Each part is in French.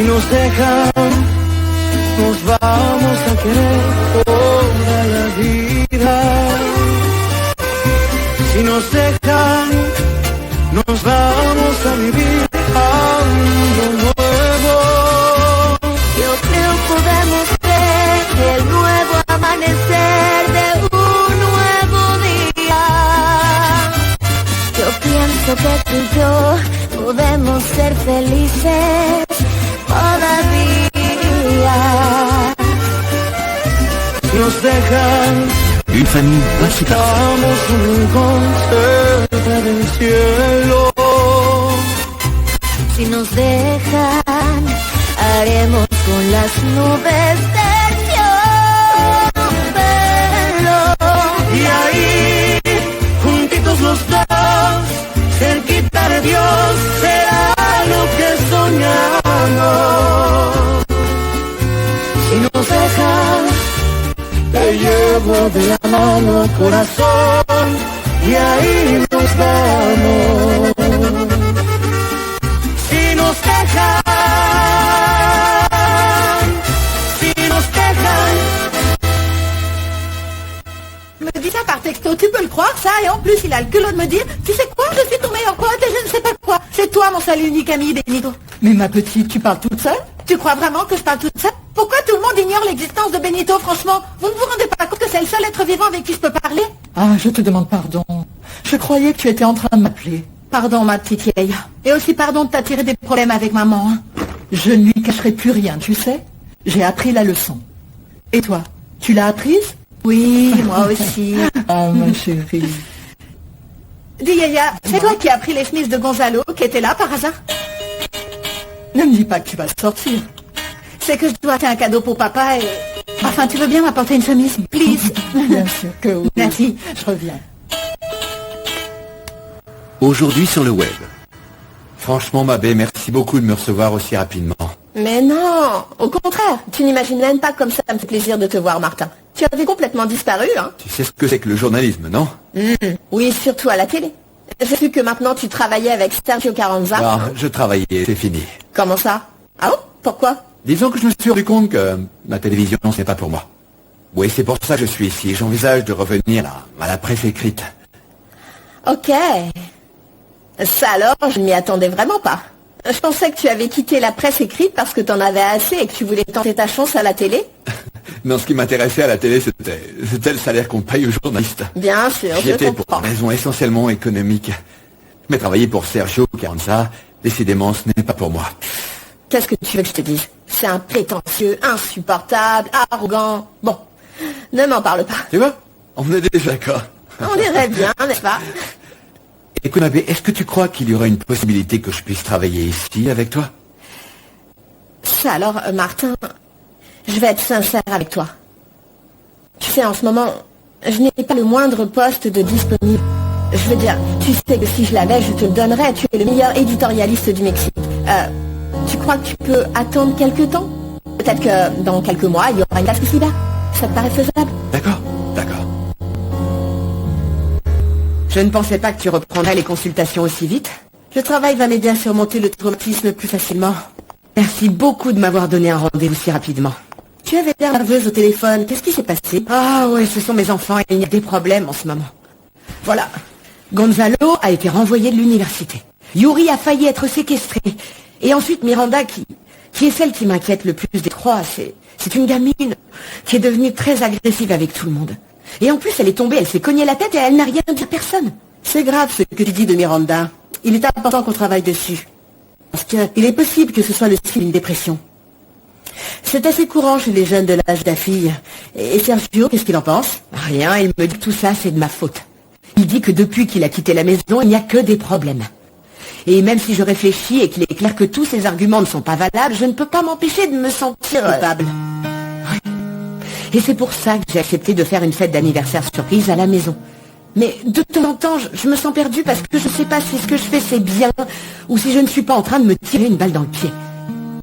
nos dejan, nos vamos a querer toda la vida. Si nos dejan, nos vamos a vivir algo nuevo. Yo creo podemos ver el nuevo amanecer de un nuevo día. Yo pienso que tú y yo podemos ser felices todavía. Si nos dejan, Une famille básica. damos un rincón cerca del cielo. Si nos dejan, haremos con las nubes terciopelo. Y ahí, juntitos los dos, cerquita de Dios, será lo que soñamos. Si nos dejan, te llevo de la mano al corazón, y ahí nos vamos. Si nos dejan, si nos dejan. Me dit ça par texto, tu peux le croire ça? Et en plus il a le culot de me dire, tu sais quoi, je suis ton meilleur pote et je ne sais pas quoi. C'est toi mon seul et unique ami, Benito. Mais ma petite, tu parles toute seule? Tu crois vraiment que je parle toute seule? Pourquoi tout le monde ignore l'existence de Benito, franchement? Vous ne vous rendez pas compte que c'est le seul être vivant avec qui je peux parler? Ah, je te demande pardon. Je croyais que tu étais en train de m'appeler. Pardon ma petite vieille. Et aussi pardon de t'attirer des problèmes avec maman. Hein. Je ne lui cacherai plus rien, tu sais. J'ai appris la leçon. Et toi, tu l'as apprise? Oui, moi aussi. Oh, ma chérie. Dis Yaya, c'est toi qui as pris les chemises de Gonzalo, qui était là par hasard? Ne me dis pas que tu vas sortir. C'est que je dois faire un cadeau pour papa et... Enfin, tu veux bien m'apporter une chemise, please? Bien sûr que oui. Merci. Je reviens. Aujourd'hui sur le web. Franchement, ma belle, merci beaucoup de me recevoir aussi rapidement. Mais non, au contraire, tu n'imagines même pas comme ça me fait plaisir de te voir, Martin. Tu avais complètement disparu, hein. Tu sais ce que c'est que le journalisme, non? Oui, surtout à la télé. J'ai vu que maintenant tu travaillais avec Sergio Carranza. Non, je travaillais, c'est fini. Comment ça? Ah bon? Pourquoi? Disons que je me suis rendu compte que la télévision, ce n'est pas pour moi. Oui, c'est pour ça que je suis ici. J'envisage de revenir à la presse écrite. Ok. Ça alors, je ne m'y attendais vraiment pas. Je pensais que tu avais quitté la presse écrite parce que t'en avais assez et que tu voulais tenter ta chance à la télé. Non, ce qui m'intéressait à la télé, c'était le salaire qu'on paye aux journalistes. Bien sûr, J'y je étais pour comprends. une raison essentiellement économique. Mais travailler pour Sergio Carranza, décidément, ce n'est pas pour moi. Qu'est-ce que tu veux que je te dise? C'est un prétentieux, insupportable, arrogant. Bon, ne m'en parle pas. Tu vois? On est déjà d'accord. On dirait bien, n'est-ce pas? Écoute, Abbé, est-ce que tu crois qu'il y aurait une possibilité que je puisse travailler ici avec toi? Ça alors, Martin, je vais être sincère avec toi. Tu sais, en ce moment, je n'ai pas le moindre poste de disponible. Je veux dire, tu sais que si je l'avais, je te le donnerais. Tu es le meilleur éditorialiste du Mexique. Tu crois que tu peux attendre quelques temps? Peut-être que dans quelques mois, il y aura une place qui se libère. Ça te paraît faisable? D'accord, d'accord. Je ne pensais pas que tu reprendrais les consultations aussi vite. Le travail va m'aider à surmonter le traumatisme plus facilement. Merci beaucoup de m'avoir donné un rendez-vous si rapidement. Tu avais l'air nerveuse au téléphone. Qu'est-ce qui s'est passé? Ah oui, ce sont mes enfants et il y a des problèmes en ce moment. Voilà. Gonzalo a été renvoyé de l'université. Yuri a failli être séquestré. Et ensuite Miranda qui est celle qui m'inquiète le plus des trois. C'est une gamine qui est devenue très agressive avec tout le monde. Et en plus, elle est tombée, elle s'est cognée la tête et elle n'a rien dit à personne. C'est grave ce que tu dis de Miranda. Il est important qu'on travaille dessus. Parce qu'il est possible que ce soit le signe d'une dépression. C'est assez courant chez les jeunes de l'âge de ta fille. Et Sergio, qu'est-ce qu'il en pense? Rien, il me dit que tout ça, c'est de ma faute. Il dit que depuis qu'il a quitté la maison, il n'y a que des problèmes. Et même si je réfléchis et qu'il est clair que tous ces arguments ne sont pas valables, je ne peux pas m'empêcher de me sentir coupable. Et c'est pour ça que j'ai accepté de faire une fête d'anniversaire surprise à la maison. Mais de temps en temps, je me sens perdue parce que je ne sais pas si ce que je fais c'est bien ou si je ne suis pas en train de me tirer une balle dans le pied.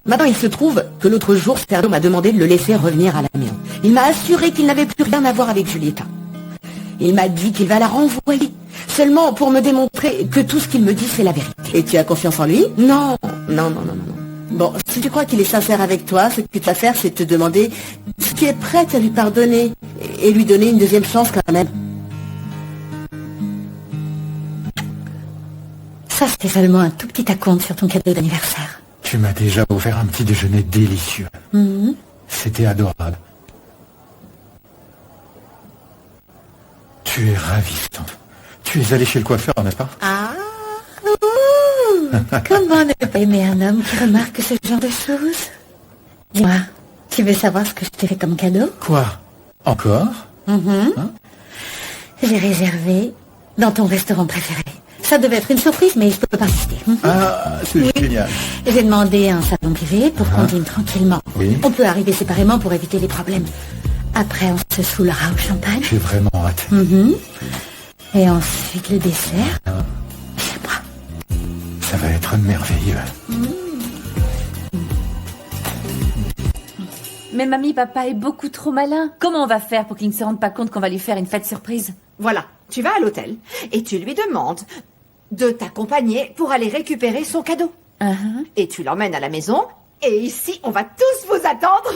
Maintenant, il se trouve que l'autre jour, Sergio m'a demandé de le laisser revenir à la maison. Il m'a assuré qu'il n'avait plus rien à voir avec Julieta. Il m'a dit qu'il va la renvoyer, seulement pour me démontrer que tout ce qu'il me dit c'est la vérité. Et tu as confiance en lui? Non, non, non, non, non. Bon, si tu crois qu'il est sincère avec toi, ce que tu vas faire, c'est te demander si tu es prête à lui pardonner et lui donner une deuxième chance quand même. Ça, c'était seulement un tout petit acompte sur ton cadeau d'anniversaire. Tu m'as déjà offert un petit déjeuner délicieux. C'était adorable. Tu es ravissante. Tu es allé chez le coiffeur, n'est-ce pas? Ah, comment ne pas aimer un homme qui remarque ce genre de choses? Dis-moi, tu veux savoir ce que je t'ai fait comme cadeau? Quoi? Encore? J'ai réservé dans ton restaurant préféré. Ça devait être une surprise, mais je peux pas insister. Ah, c'est génial. J'ai demandé un salon privé pour qu'on dîne tranquillement. Oui. On peut arriver séparément pour éviter les problèmes. Après, on se saoulera au champagne. J'ai vraiment hâte. Et ensuite, le dessert. Chez moi. Ça va être merveilleux. Mais mamie, papa est beaucoup trop malin. Comment on va faire pour qu'il ne se rende pas compte qu'on va lui faire une fête surprise? Voilà, tu vas à l'hôtel et tu lui demandes de t'accompagner pour aller récupérer son cadeau. Et tu l'emmènes à la maison et ici, on va tous vous attendre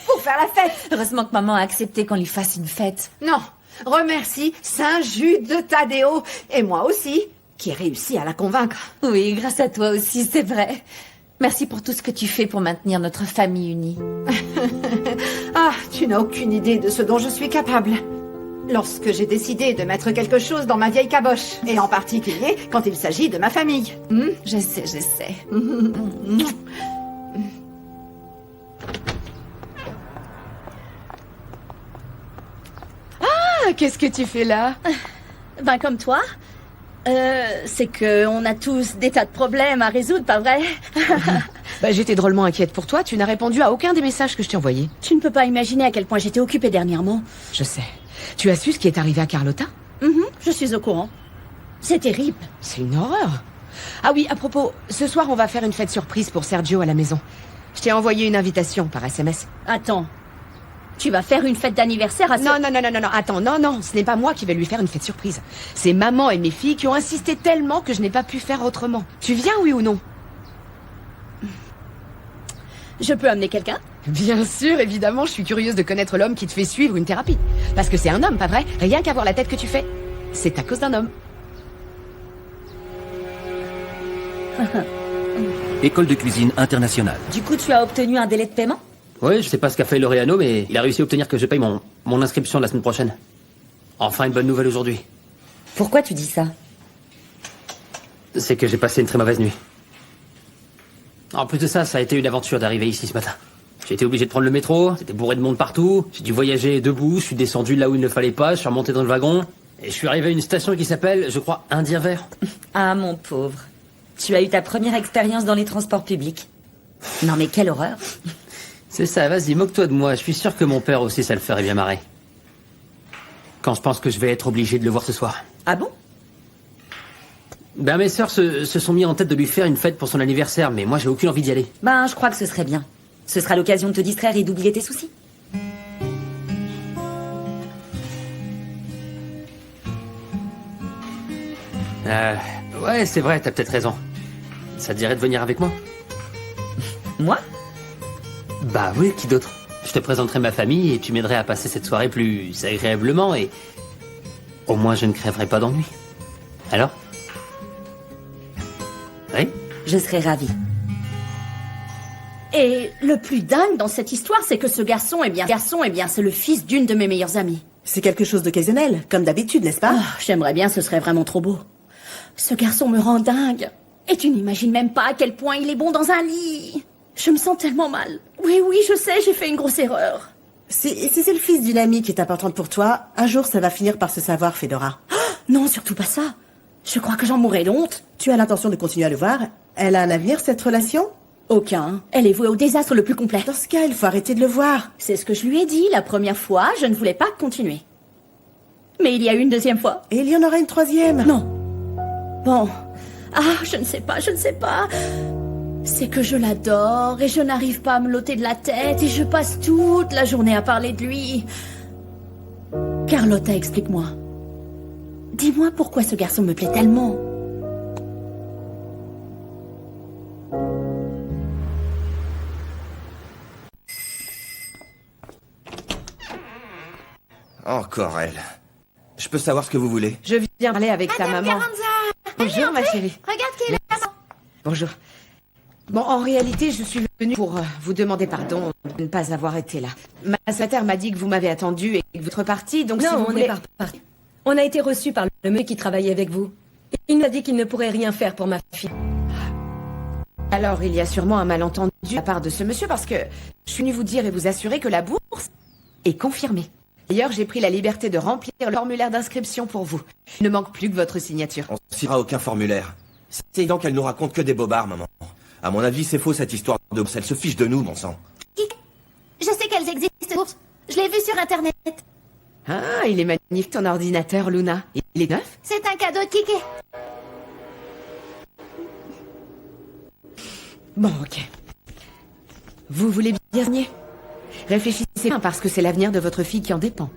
pour faire la fête. Heureusement que maman a accepté qu'on lui fasse une fête. Non, remercie Saint Jude de Tadéo et moi aussi, qui ai réussi à la convaincre. Oui, grâce à toi aussi, c'est vrai. Merci pour tout ce que tu fais pour maintenir notre famille unie. Ah, tu n'as aucune idée de ce dont je suis capable. Lorsque j'ai décidé de mettre quelque chose dans ma vieille caboche, et en particulier quand il s'agit de ma famille. Je sais. Ah, qu'est-ce que tu fais là? Ben comme toi. C'est que on a tous des tas de problèmes à résoudre, pas vrai? Bah, j'étais drôlement inquiète pour toi, tu n'as répondu à aucun des messages que je t'ai envoyés. Tu ne peux pas imaginer à quel point j'étais occupée dernièrement. Je sais. Tu as su ce qui est arrivé à Carlotta? Je suis au courant. C'est terrible. C'est une horreur. Ah oui, à propos, ce soir on va faire une fête surprise pour Sergio à la maison. Je t'ai envoyé une invitation par SMS. Attends. Tu vas faire une fête d'anniversaire à Non, attends, non, ce n'est pas moi qui vais lui faire une fête surprise. C'est maman et mes filles qui ont insisté tellement que je n'ai pas pu faire autrement. Tu viens, oui ou non? Je peux amener quelqu'un? Bien sûr, évidemment, je suis curieuse de connaître l'homme qui te fait suivre une thérapie. Parce que c'est un homme, pas vrai? Rien qu'à voir la tête que tu fais. C'est à cause d'un homme. École de cuisine internationale. Du coup, tu as obtenu un délai de paiement? Oui, je sais pas ce qu'a fait Laureano, mais il a réussi à obtenir que je paye mon inscription la semaine prochaine. Enfin, une bonne nouvelle aujourd'hui. Pourquoi tu dis ça? C'est que j'ai passé une très mauvaise nuit. En plus de ça, ça a été une aventure d'arriver ici ce matin. J'ai été obligé de prendre le métro, c'était bourré de monde partout, j'ai dû voyager debout, je suis descendu là où il ne fallait pas, je suis remonté dans le wagon, et je suis arrivé à une station qui s'appelle, je crois, Indien Vert. Ah, mon pauvre. Tu as eu ta première expérience dans les transports publics. Non mais quelle horreur. C'est ça, vas-y, moque-toi de moi, je suis sûr que mon père aussi ça le ferait bien marrer. Quand je pense que je vais être obligé de le voir ce soir. Ah bon? Ben mes sœurs se sont mis en tête de lui faire une fête pour son anniversaire, mais moi j'ai aucune envie d'y aller. Ben, je crois que ce serait bien. Ce sera l'occasion de te distraire et d'oublier tes soucis. Ouais, c'est vrai, t'as peut-être raison. Ça te dirait de venir avec moi? Moi? Bah oui, qui d'autre? Je te présenterai ma famille et tu m'aiderais à passer cette soirée plus agréablement et... Au moins je ne crèverai pas d'ennui. Alors? Oui? Je serais ravie. Et le plus dingue dans cette histoire, c'est que ce garçon, c'est le fils d'une de mes meilleures amies. C'est quelque chose d'occasionnel, comme d'habitude, n'est-ce pas? J'aimerais bien, ce serait vraiment trop beau. Ce garçon me rend dingue. Et tu n'imagines même pas à quel point il est bon dans un lit. Je me sens tellement mal. Oui, je sais, j'ai fait une grosse erreur. Si c'est le fils d'une amie qui est importante pour toi, un jour ça va finir par se savoir, Fedora. Non, surtout pas ça. Je crois que j'en mourrais d'honte. Tu as l'intention de continuer à le voir? Elle a un avenir, cette relation? Aucun. Elle est vouée au désastre le plus complet. Dans ce cas, il faut arrêter de le voir. C'est ce que je lui ai dit la première fois, je ne voulais pas continuer. Mais il y a eu une deuxième fois. Et il y en aura une troisième. Non. Bon. Je ne sais pas. C'est que je l'adore et je n'arrive pas à me l'ôter de la tête et je passe toute la journée à parler de lui. Carlotta, explique-moi. Dis-moi pourquoi ce garçon me plaît tellement. Encore elle. Je peux savoir ce que vous voulez? Je viens parler avec ta Madame maman. Carranza! Bonjour, ma chérie. Regarde qui est là! Bonjour. Bon, en réalité, je suis venue pour vous demander pardon de ne pas avoir été là. Ma secrétaire m'a dit que vous m'avez attendu et que vous êtes reparti, donc Non, si vous on voulez... n'est pas parti. On a été reçus par le monsieur qui travaillait avec vous. Il nous a dit qu'il ne pourrait rien faire pour ma fille. Alors, il y a sûrement un malentendu de la part de ce monsieur parce que je suis venue vous dire et vous assurer que la bourse est confirmée. D'ailleurs, j'ai pris la liberté de remplir le formulaire d'inscription pour vous. Il ne manque plus que votre signature. On ne signera aucun formulaire. C'est évident qu'elle nous raconte que des bobards, maman. À mon avis, c'est faux cette histoire de bourse. Elle se fiche de nous, mon sang. Je sais qu'elles existent, bourses. Je l'ai vu sur Internet. Ah, il est magnifique ton ordinateur, Luna. Il est neuf? C'est un cadeau de Kiki. Bon, ok. Vous voulez bien signer? Réfléchissez bien parce que c'est l'avenir de votre fille qui en dépend.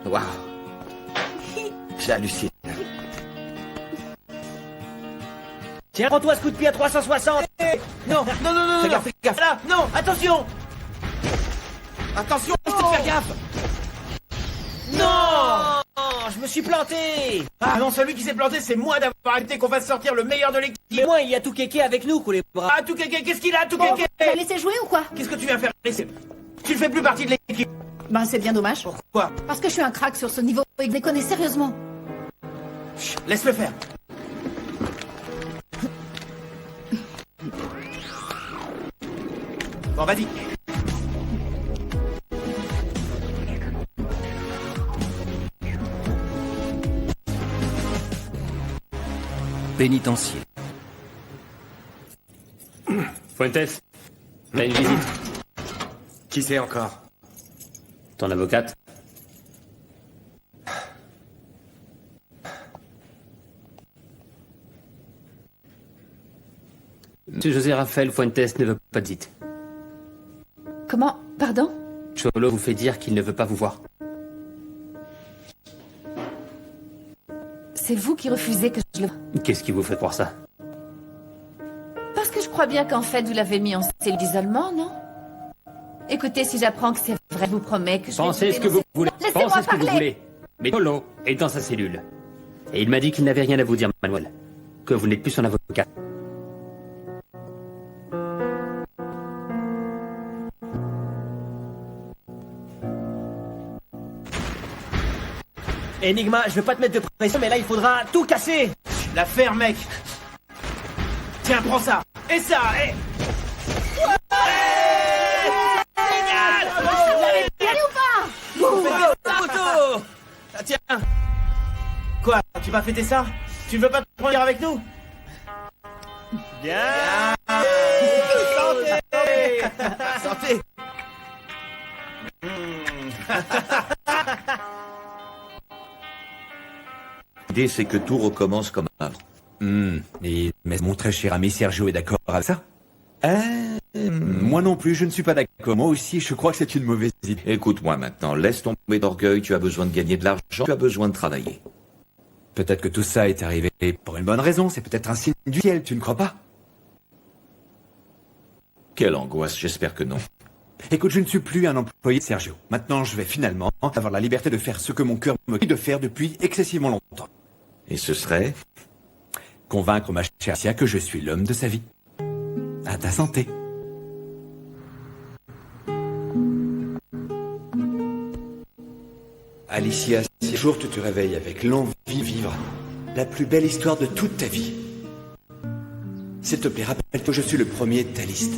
Waouh. J'hallucine. Tiens, prends-toi ce coup de pied à 360. Non, non, non, non, Fais gaffe, fais gaffe. Là, non, attention. Attention, faire gaffe. Non, je me suis planté. Ah non, celui qui s'est planté, c'est moi d'avoir arrêté qu'on fasse sortir le meilleur de l'équipe. Et moi, il y a tout kéké avec nous, les bras. Ah, tout kéké, qu'est-ce qu'il a, tout kéké? Tu vas laisser jouer ou quoi? Qu'est-ce que tu viens faire laisser? Tu ne fais plus partie de l'équipe. Ben, c'est bien dommage. Pourquoi? Parce que je suis un crack sur ce niveau et que je les connais sérieusement. Laisse-le faire. Bon, vas-y. Pénitencier. Fuentes, t'as une visite. Qui c'est encore? Ton avocate. Monsieur José Rafael Fuentes ne veut pas de visite. Comment? Pardon? Cholo vous fait dire qu'il ne veut pas vous voir. C'est vous qui refusez que je le... Qu'est-ce qui vous fait croire ça? Parce que je crois bien qu'en fait, vous l'avez mis en cellule d'isolement, non? Écoutez, si j'apprends que c'est vrai, je vous promets que je Pensez vais ce que vous voulez. Laissez-moi Pensez ce que vous parler. voulez. Mais Cholo est dans sa cellule. Et il m'a dit qu'il n'avait rien à vous dire, mademoiselle. Que vous n'êtes plus son avocat. Enigma, je veux pas te mettre de pression, mais là, il faudra tout casser. La faire, mec. Tiens, prends ça. Et ça, et... Photo. Ah, tiens. Quoi? Tu vas fêter ça? Tu ne veux pas te prendre avec nous? Bien. Santé. Santé. L'idée, c'est que tout recommence comme avant. Et mais mon très cher ami Sergio est d'accord avec ça? Moi non plus, je ne suis pas d'accord. Moi aussi, je crois que c'est une mauvaise idée. Écoute-moi maintenant, laisse tomber d'orgueil, tu as besoin de gagner de l'argent, tu as besoin de travailler. Peut-être que tout ça est arrivé pour une bonne raison, c'est peut-être un signe du ciel, tu ne crois pas? Quelle angoisse, j'espère que non. Écoute, je ne suis plus un employé de Sergio. Maintenant, je vais finalement avoir la liberté de faire ce que mon cœur me dit de faire depuis excessivement longtemps. Et ce serait? Convaincre ma chère Alicia que je suis l'homme de sa vie. À ta santé. Alicia, si un jour tu te réveilles avec l'envie de vivre la plus belle histoire de toute ta vie, s'il te plaît, rappelle que je suis le premier de ta liste.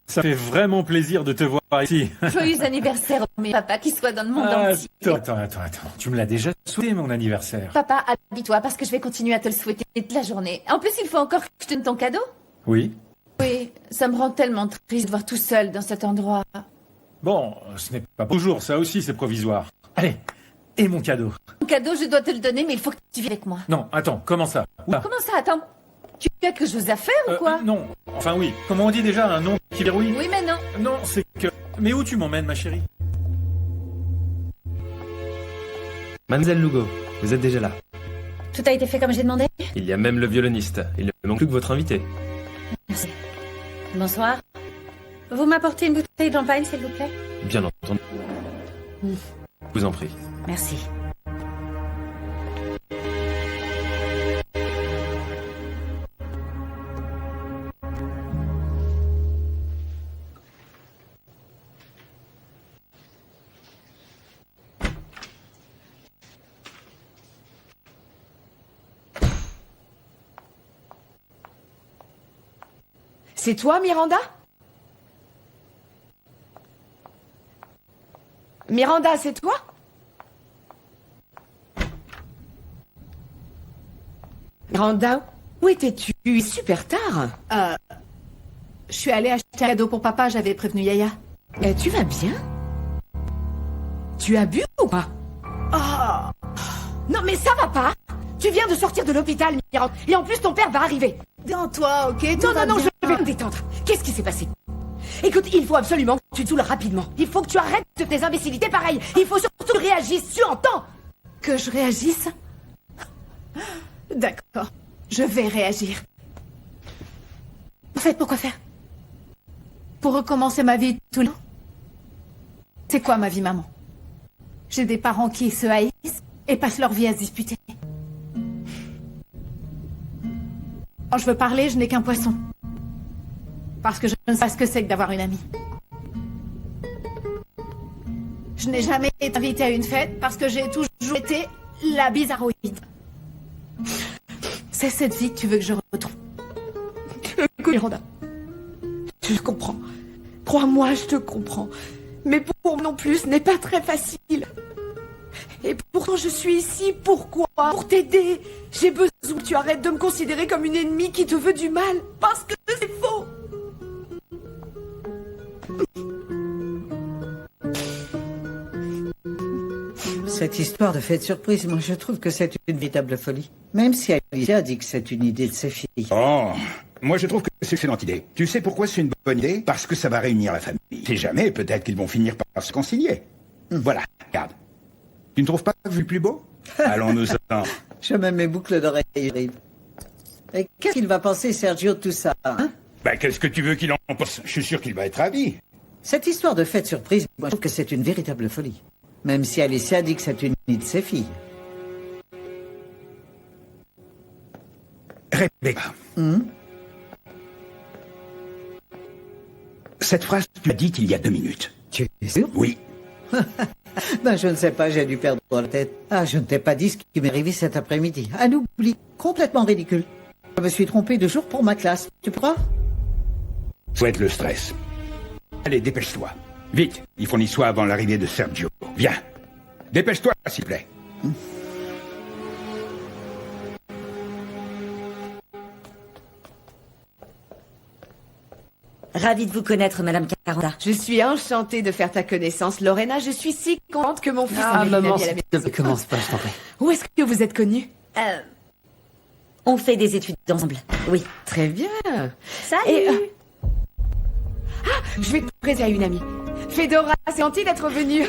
Ça fait vraiment plaisir de te voir ici. Joyeux anniversaire, mais papa qui soit dans le monde entier. Attends. Tu me l'as déjà souhaité, mon anniversaire. Papa, habille-toi parce que je vais continuer à te le souhaiter toute la journée. En plus, il faut encore que je te donne ton cadeau. Oui. Oui, ça me rend tellement triste de voir tout seul dans cet endroit. Bon, ce n'est pas toujours, ça aussi c'est provisoire. Allez, et mon cadeau? Mon cadeau, je dois te le donner, mais il faut que tu viennes avec moi. Non, attends, comment ça? Oula. Comment ça, attends? Tu as quelque chose à faire ou quoi? Non, enfin oui. Comment on dit déjà un nom qui verrouille? Oui, mais non. Non, c'est que... Mais où tu m'emmènes, ma chérie? Mademoiselle Lugo, vous êtes déjà là. Tout a été fait comme j'ai demandé? Il y a même le violoniste. Il ne manque plus que votre invité. Merci. Bonsoir. Vous m'apportez une bouteille de champagne, s'il vous plaît? Bien entendu. Je vous en prie. Merci. C'est toi, Miranda? Miranda, c'est toi? Miranda, où étais-tu? Super tard. Je suis allée acheter un cadeau pour papa, j'avais prévenu Yaya. Tu vas bien? Tu as bu ou pas? Oh. Non mais ça va pas! Tu viens de sortir de l'hôpital, Miranda, et en plus ton père va arriver. Détends-toi, ok? Non, je vais me détendre. Qu'est-ce qui s'est passé? Écoute, il faut absolument que tu te saoules rapidement. Il faut que tu arrêtes tes imbécilités pareilles. Il faut surtout que tu réagisses, tu entends? Que je réagisse? D'accord, je vais réagir. En fait, pourquoi faire? Pour recommencer ma vie tout le temps? C'est quoi ma vie, maman? J'ai des parents qui se haïssent et passent leur vie à se disputer. Quand je veux parler, je n'ai qu'un poisson. Parce que je ne sais pas ce que c'est que d'avoir une amie. Je n'ai jamais été invitée à une fête parce que j'ai toujours été la bizarroïde. C'est cette vie que tu veux que je retrouve. Écoute, Miranda, je comprends. Crois-moi, je te comprends. Mais pour moi non plus, ce n'est pas très facile. Et pourtant, je suis ici. Pourquoi? Pour t'aider. J'ai besoin que tu arrêtes de me considérer comme une ennemie qui te veut du mal. Parce que c'est faux. Cette histoire de fête surprise, moi je trouve que c'est une véritable folie. Même si Alicia dit que c'est une idée de ses filles. Oh, moi je trouve que c'est une excellente idée. Tu sais pourquoi c'est une bonne idée? Parce que ça va réunir la famille. Et jamais, peut-être qu'ils vont finir par se concilier. Voilà, regarde. Tu ne trouves pas vu plus beau? Allons-nous-en. Je mets mes boucles d'oreilles, j'arrive. Et qu'est-ce qu'il va penser, Sergio, de tout ça, hein? Qu'est-ce que tu veux qu'il en pense? Je suis sûr qu'il va être ravi. Cette histoire de fête surprise, moi je trouve que c'est une véritable folie. Même si Alicia dit que c'est une idée de ses filles. Rebecca. Cette phrase, tu l'as dite il y a 2 minutes. Tu es sûr? Oui. Je ne sais pas, j'ai dû perdre la tête. Ah, je ne t'ai pas dit ce qui m'est arrivé cet après-midi. Un oubli complètement ridicule. Je me suis trompé de jour pour ma classe. Tu crois? Souhaite le stress. Allez, dépêche-toi. Vite, il faut qu'on y soit avant l'arrivée de Sergio. Viens. Dépêche-toi, s'il te plaît. Ravie de vous connaître, Madame Caranda. Je suis enchantée de faire ta connaissance, Lorena. Je suis si contente que mon fils ait une maman, amie à la s'il maison. te plaît, commence pas, je t'en prie. Où est-ce que vous êtes connus? On fait des études ensemble. Oui. Très bien. Salut. Et, je vais te présenter à une amie. Fedora, c'est gentil d'être venue.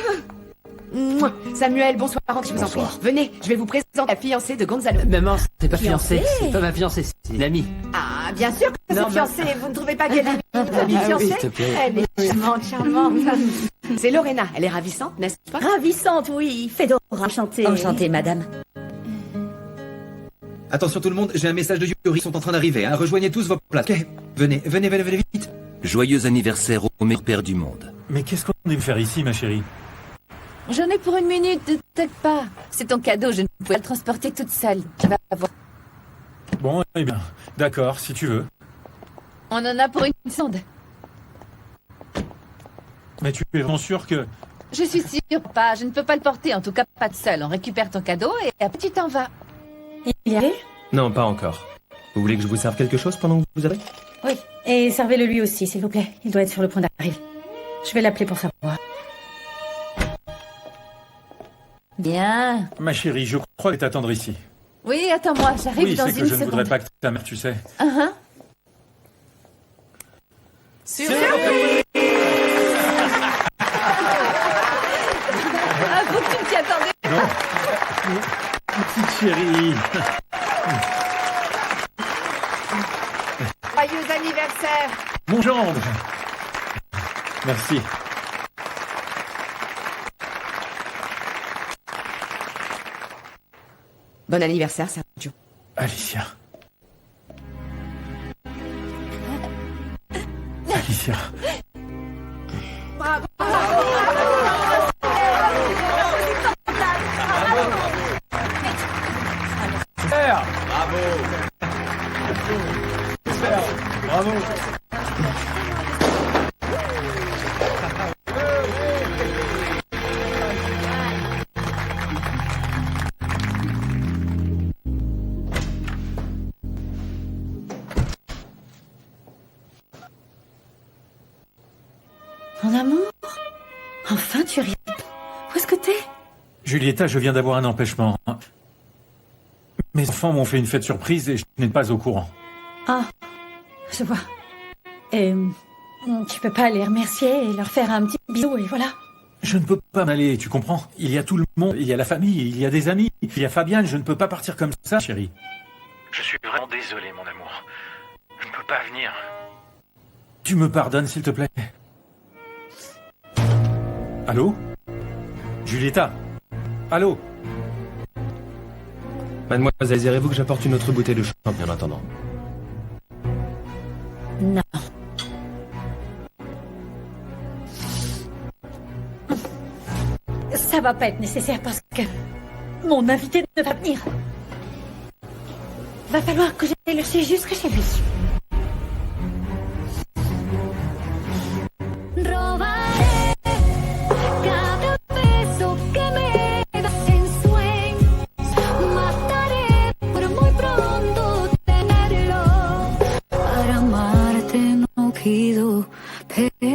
Mouah. Samuel, bonsoir, je vous en prie. Venez, je vais vous présenter la fiancée de Gonzalo. Maman, c'est pas fiancée. Fiancée? C'est pas ma fiancée, c'est une amie. Ah, bien sûr que Non, c'est fiancée. Vous ne trouvez pas qu'elle est Ah, fiancée? s'il te plaît. Elle est charmante, charmante. C'est Lorena, elle est ravissante, n'est-ce pas? Ravissante, oui. Fedora, enchantée. Enchantée, madame. Attention tout le monde, j'ai un message de Yuri, ils sont en train d'arriver. Hein. Rejoignez tous vos places. Ok, venez vite. Joyeux anniversaire au meilleur père du monde. Mais qu'est-ce qu'on est venu faire ici, ma chérie? J'en ai pour 1 minute, ne t'inquiète pas. C'est ton cadeau, je ne pouvais pas le transporter toute seule. Tu vas voir. Bon, eh bien, d'accord, si tu veux. On en a pour une sonde. Mais tu es vraiment sûr que... Je suis sûre pas, je ne peux pas le porter, en tout cas pas de seul. On récupère ton cadeau et après tu t'en vas. Il y allait? Non, pas encore. Vous voulez que je vous serve quelque chose pendant que vous arrivez? Oui. Et servez-le lui aussi, s'il vous plaît. Il doit être sur le point d'arriver. Je vais l'appeler pour savoir. Bien. Ma chérie, je crois que t'attendre ici. Oui, attends-moi, j'arrive Oui, dans c'est une que je ne seconde. voudrais pas que ta mère, tu sais. Surprise! Avoue que tu ne t'y attendais pas. Petite chérie. Joyeux anniversaire. Mon gendre. Merci. Bon anniversaire, Sergio. Alicia. Alicia. Bravo. Super. Bravo. Super. Bravo. Mon amour, enfin tu ris. Où est-ce que t'es? Julieta, je viens d'avoir un empêchement. Mes enfants m'ont fait une fête surprise et je n'étais pas au courant. Ah, je vois. Et tu peux pas les remercier et leur faire un petit bisou et voilà. Je ne peux pas m'aller, tu comprends? Il y a tout le monde, il y a la famille, il y a des amis, il y a Fabienne, je ne peux pas partir comme ça, chérie. Je suis vraiment désolé, mon amour. Je ne peux pas venir. Tu me pardonnes, s'il te plaît? Allô? Julieta? Allô? Mademoiselle, désirez-vous que j'apporte une autre bouteille de champagne en attendant? Non. Ça va pas être nécessaire parce que mon invité ne va pas venir. Va falloir que j'aille le chez jusque chez lui. Para amarte no pido perdón.